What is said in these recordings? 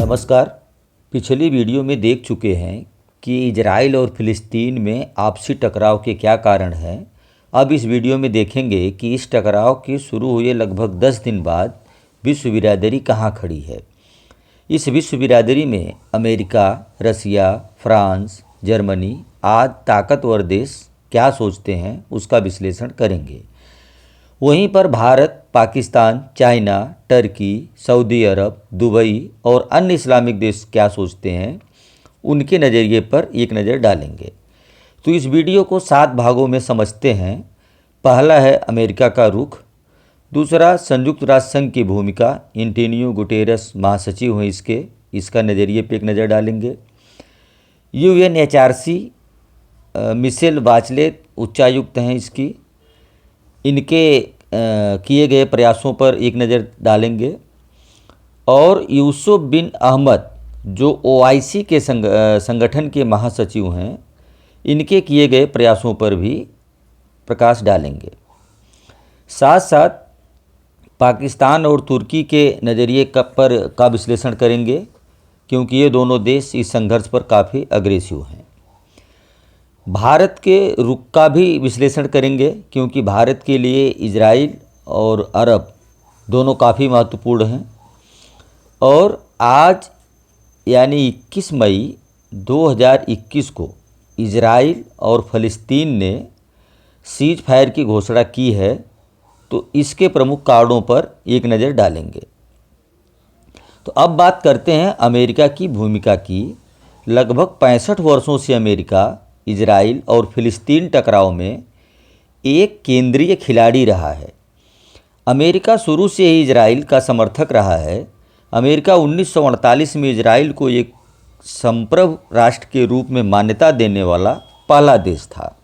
नमस्कार। पिछली वीडियो में देख चुके हैं कि इजराइल और फिलिस्तीन में आपसी टकराव के क्या कारण हैं। अब इस वीडियो में देखेंगे कि इस टकराव के शुरू हुए लगभग 10 दिन बाद विश्व बिरादरी कहाँ खड़ी है। इस विश्व बिरादरी में अमेरिका, रसिया, फ्रांस, जर्मनी आदि ताकतवर देश क्या सोचते हैं उसका विश्लेषण करेंगे। वहीं पर Bharat, Pakistan, China, Turkey, Saudi Arab, Dubai और अन्य इस्लामिक देश क्या सोचते हैं उनके नज़रिए पर एक नज़र डालेंगे। तो इस वीडियो को 7 भागों में समझते हैं। पहला है अमेरिका का रुख, दूसरा संयुक्त राष्ट्र संघ की भूमिका, एंटोनियो गुटेरेस महासचिव हैं इसका नज़रिए पे एक नज़र डालेंगे। UNHRC मिशेल बाचलेट उच्चायुक्त हैं इनके किए गए प्रयासों पर एक नज़र डालेंगे। और यूसुफ बिन अहमद जो OIC के संगठन के महासचिव हैं इनके किए गए प्रयासों पर भी प्रकाश डालेंगे। साथ साथ पाकिस्तान और तुर्की के नज़रिए का विश्लेषण करेंगे क्योंकि ये दोनों देश इस संघर्ष पर काफ़ी अग्रेसिव हैं। भारत के रुख का भी विश्लेषण करेंगे क्योंकि भारत के लिए इजराइल और अरब दोनों काफ़ी महत्वपूर्ण हैं। और आज यानी 21 मई 2021 को इजराइल और फ़लस्तीन ने सीज फायर की घोषणा की है, तो इसके प्रमुख कारणों पर एक नज़र डालेंगे। तो अब बात करते हैं अमेरिका की भूमिका की। लगभग 65 वर्षों से अमेरिका इजराइल और फिलिस्तीन टकराव में एक केंद्रीय खिलाड़ी रहा है। अमेरिका शुरू से ही इजराइल का समर्थक रहा है। अमेरिका 1948 में इजराइल को एक संप्रभु राष्ट्र के रूप में मान्यता देने वाला पहला देश था।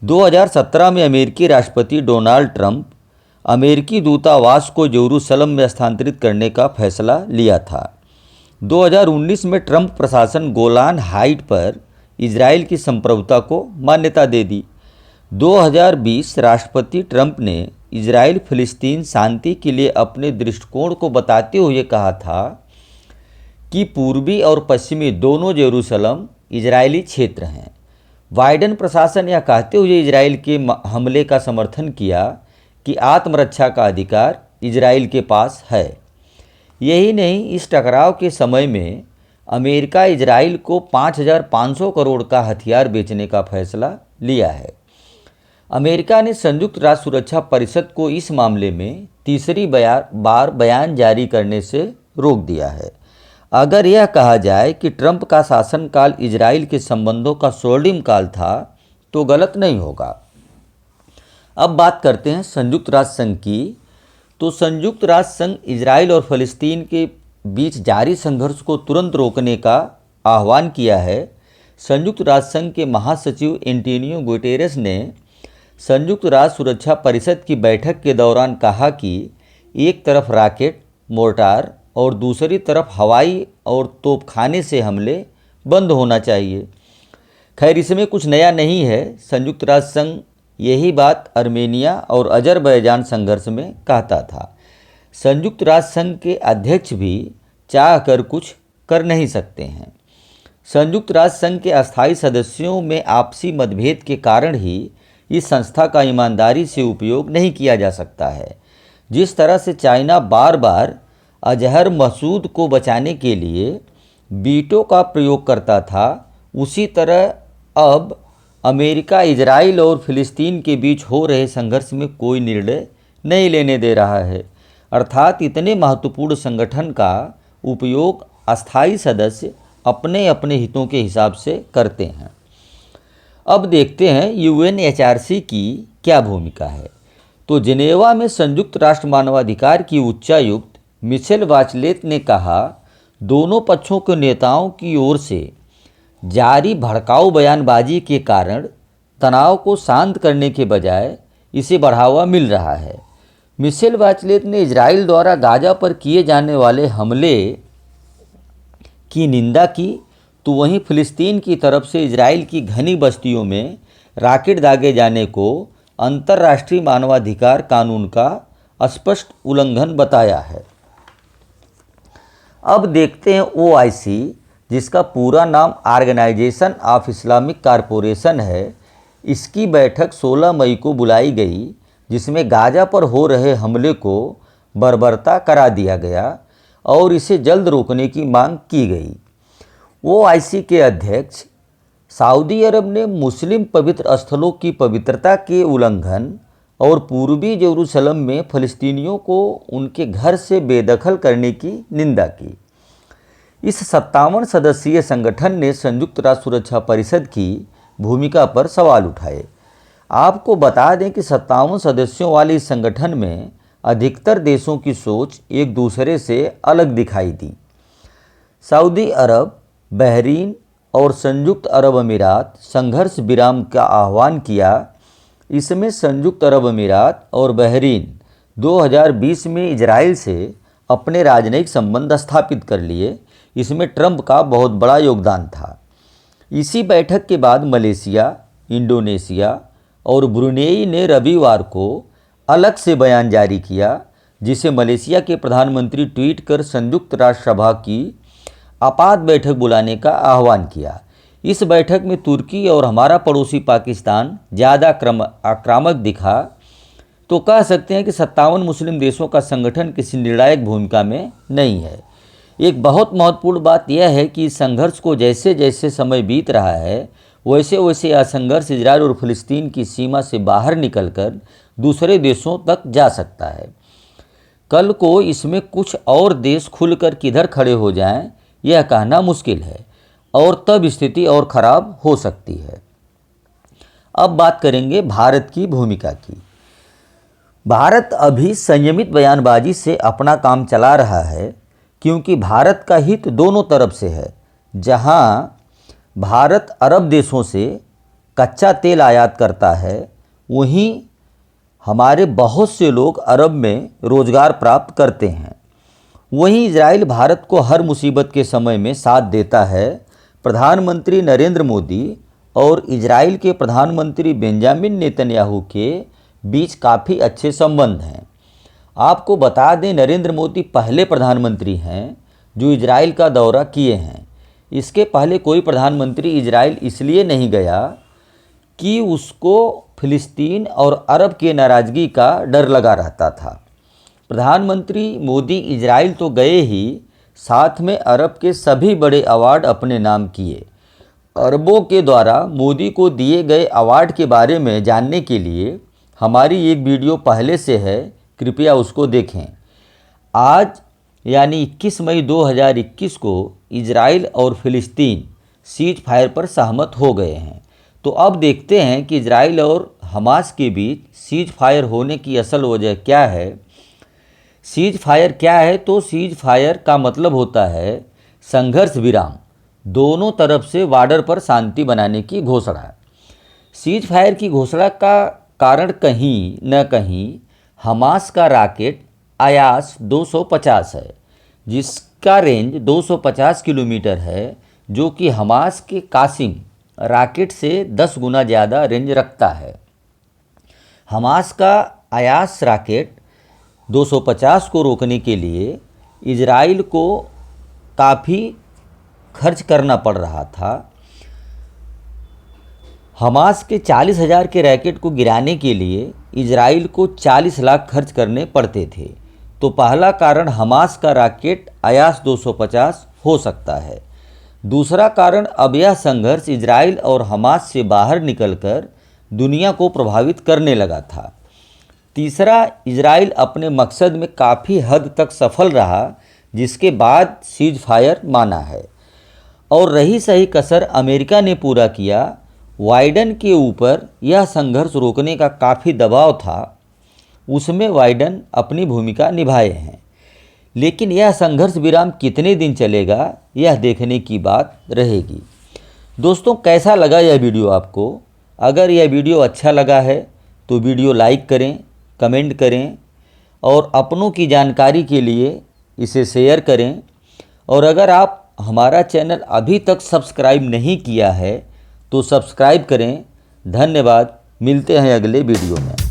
2017 में अमेरिकी राष्ट्रपति डोनाल्ड ट्रंप अमेरिकी दूतावास को यरूशलेम में स्थानांतरित करने का फैसला लिया था। 2019 में ट्रंप प्रशासन गोलान हाइट पर इजराइल की संप्रभुता को मान्यता दे दी। 2020 राष्ट्रपति ट्रंप ने इजराइल फिलिस्तीन शांति के लिए अपने दृष्टिकोण को बताते हुए कहा था कि पूर्वी और पश्चिमी दोनों यरूशलेम इजरायली क्षेत्र हैं। बाइडेन प्रशासन यह कहते हुए इजराइल के हमले का समर्थन किया कि आत्मरक्षा का अधिकार इजराइल के पास है। यही नहीं, इस टकराव के समय में अमेरिका इजराइल को 5,500 करोड़ का हथियार बेचने का फैसला लिया है। अमेरिका ने संयुक्त राष्ट्र सुरक्षा परिषद को इस मामले में तीसरी बार बयान जारी करने से रोक दिया है। अगर यह कहा जाए कि ट्रंप का शासनकाल इजराइल के संबंधों का स्वर्णिम काल था तो गलत नहीं होगा। अब बात करते हैं संयुक्त राष्ट्र संघ की। तो संयुक्त राष्ट्र संघ इजराइल और फ़लस्तीन के बीच जारी संघर्ष को तुरंत रोकने का आह्वान किया है। संयुक्त राष्ट्र संघ के महासचिव एंटोनियो गुटेरेस ने संयुक्त राष्ट्र सुरक्षा परिषद की बैठक के दौरान कहा कि एक तरफ रॉकेट, मोर्टार और दूसरी तरफ हवाई और तोपखाने से हमले बंद होना चाहिए। खैर, इसमें कुछ नया नहीं है। संयुक्त राष्ट्र संघ यही बात अर्मेनिया और अजरबैजान संघर्ष में कहता था। संयुक्त राष्ट्र संघ के अध्यक्ष भी चाह कर कुछ कर नहीं सकते हैं। संयुक्त राष्ट्र संघ के अस्थायी सदस्यों में आपसी मतभेद के कारण ही इस संस्था का ईमानदारी से उपयोग नहीं किया जा सकता है। जिस तरह से चाइना बार बार अजहर मसूद को बचाने के लिए वीटो का प्रयोग करता था, उसी तरह अब अमेरिका इजराइल और फिलिस्तीन के बीच हो रहे संघर्ष में कोई निर्णय नहीं लेने दे रहा है। अर्थात इतने महत्वपूर्ण संगठन का उपयोग अस्थायी सदस्य अपने अपने हितों के हिसाब से करते हैं। अब देखते हैं UNHRC की क्या भूमिका है। तो जिनेवा में संयुक्त राष्ट्र मानवाधिकार की उच्चायुक्त मिशेल बाचलेट ने कहा, दोनों पक्षों के नेताओं की ओर से जारी भड़काऊ बयानबाजी के कारण तनाव को शांत करने के बजाय इसे बढ़ावा मिल रहा है। मिशेल बाचलेट ने इजराइल द्वारा गाजा पर किए जाने वाले हमले की निंदा की, तो वहीं फिलिस्तीन की तरफ से इजराइल की घनी बस्तियों में रॉकेट दागे जाने को अंतर्राष्ट्रीय मानवाधिकार कानून का स्पष्ट उल्लंघन बताया है। अब देखते हैं OIC, जिसका पूरा नाम ऑर्गेनाइजेशन ऑफ इस्लामिक कॉरपोरेशन है। इसकी बैठक 16 मई को बुलाई गई, जिसमें गाज़ा पर हो रहे हमले को बर्बरता करा दिया गया और इसे जल्द रोकने की मांग की गई। OIC के अध्यक्ष सऊदी अरब ने मुस्लिम पवित्र स्थलों की पवित्रता के उल्लंघन और पूर्वी यरूशलेम में फ़लस्तीनियों को उनके घर से बेदखल करने की निंदा की। इस 57 सदस्यीय संगठन ने संयुक्त राष्ट्र सुरक्षा परिषद की भूमिका पर सवाल उठाए। आपको बता दें कि 57 सदस्यों वाले इस संगठन में अधिकतर देशों की सोच एक दूसरे से अलग दिखाई दी। सऊदी अरब, बहरीन और संयुक्त अरब अमीरात संघर्ष विराम का आह्वान किया। इसमें संयुक्त अरब अमीरात और बहरीन 2020 में इजराइल से अपने राजनयिक संबंध स्थापित कर लिए। इसमें ट्रंप का बहुत बड़ा योगदान था। इसी बैठक के बाद मलेशिया, इंडोनेशिया और ब्रुनेई ने रविवार को अलग से बयान जारी किया, जिसे मलेशिया के प्रधानमंत्री ट्वीट कर संयुक्त राष्ट्र सभा की आपात बैठक बुलाने का आह्वान किया। इस बैठक में तुर्की और हमारा पड़ोसी पाकिस्तान ज़्यादा आक्रामक दिखा। तो कह सकते हैं कि 57 मुस्लिम देशों का संगठन किसी निर्णायक भूमिका में नहीं है। एक बहुत महत्वपूर्ण बात यह है कि इस संघर्ष को जैसे जैसे समय बीत रहा है, वैसे वैसे यह संघर्ष इजराइल और फ़लस्तीन की सीमा से बाहर निकलकर दूसरे देशों तक जा सकता है। कल को इसमें कुछ और देश खुलकर किधर खड़े हो जाएं, यह कहना मुश्किल है और तब स्थिति और ख़राब हो सकती है। अब बात करेंगे भारत की भूमिका की। भारत अभी संयमित बयानबाजी से अपना काम चला रहा है, क्योंकि भारत का हित दोनों तरफ से है। जहां भारत अरब देशों से कच्चा तेल आयात करता है, वहीं हमारे बहुत से लोग अरब में रोज़गार प्राप्त करते हैं। वहीं इजराइल भारत को हर मुसीबत के समय में साथ देता है। प्रधानमंत्री नरेंद्र मोदी और इजराइल के प्रधानमंत्री बेंजामिन नेतन्याहू के बीच काफ़ी अच्छे संबंध हैं। आपको बता दें, नरेंद्र मोदी पहले प्रधानमंत्री हैं जो इजराइल का दौरा किए हैं। इसके पहले कोई प्रधानमंत्री इजराइल इसलिए नहीं गया कि उसको फ़लस्तीन और अरब के नाराज़गी का डर लगा रहता था। प्रधानमंत्री मोदी इजराइल तो गए ही, साथ में अरब के सभी बड़े अवार्ड अपने नाम किए। अरबों के द्वारा मोदी को दिए गए अवार्ड के बारे में जानने के लिए हमारी एक वीडियो पहले से है, कृपया उसको देखें। आज यानी 21 मई 2021 को इजराइल और फ़लस्तीन सीज फायर पर सहमत हो गए हैं। तो अब देखते हैं कि इजराइल और हमास के बीच सीज फायर होने की असल वजह क्या है। सीज फायर क्या है? तो सीज फायर का मतलब होता है संघर्ष विराम, दोनों तरफ से बॉर्डर पर शांति बनाने की घोषणा। सीज फायर की घोषणा का कारण कहीं न कहीं हमास का रॉकेट आयास 250 है, जिसका रेंज 250 किलोमीटर है, जो कि हमास के कासिम रॉकेट से 10 गुना ज़्यादा रेंज रखता है। हमास का आयास रॉकेट 250 को रोकने के लिए इजराइल को काफ़ी खर्च करना पड़ रहा था। हमास के 40,000 के रॉकेट को गिराने के लिए इजराइल को 40 लाख खर्च करने पड़ते थे। तो पहला कारण हमास का रॉकेट आयास 250 हो सकता है। दूसरा कारण, अब यह संघर्ष इजराइल और हमास से बाहर निकलकर दुनिया को प्रभावित करने लगा था। तीसरा, इजराइल अपने मकसद में काफ़ी हद तक सफल रहा, जिसके बाद सीज फायर माना है। और रही सही कसर अमेरिका ने पूरा किया। बाइडन के ऊपर यह संघर्ष रोकने का काफ़ी दबाव था, उसमें बाइडन अपनी भूमिका निभाए हैं। लेकिन यह संघर्ष विराम कितने दिन चलेगा, यह देखने की बात रहेगी। दोस्तों, कैसा लगा यह वीडियो आपको? अगर यह वीडियो अच्छा लगा है तो वीडियो लाइक करें, कमेंट करें और अपनों की जानकारी के लिए इसे शेयर करें। और अगर आप हमारा चैनल अभी तक सब्सक्राइब नहीं किया है तो सब्सक्राइब करें। धन्यवाद। मिलते हैं अगले वीडियो में।